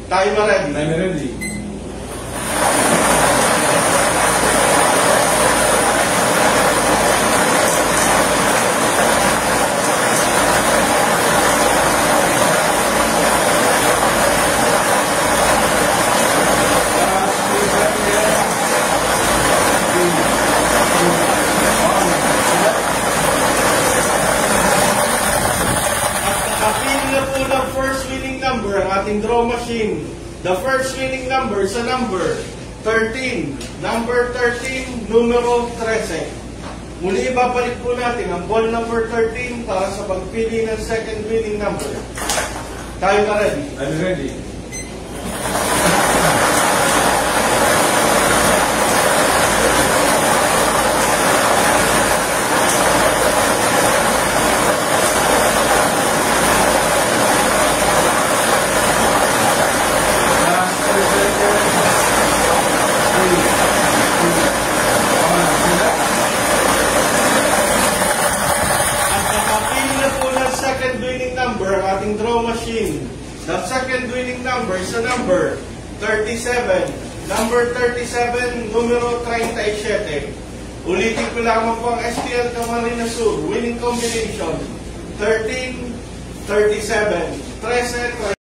Timer ready. Timer ready. First winning number ang ating draw machine. The first winning number sa number 13. Number 13, numero 13. Muli ibabalik po natin ang ball number 13 para sa pagpili ng second winning number. Tayo na ready? I'm ready. Number ang ating draw machine. The second winning number is a number 37. Number 37, numero 37. Ulitin ko lamang po ang STL Camarines Sur winning combination 13, 37, 13.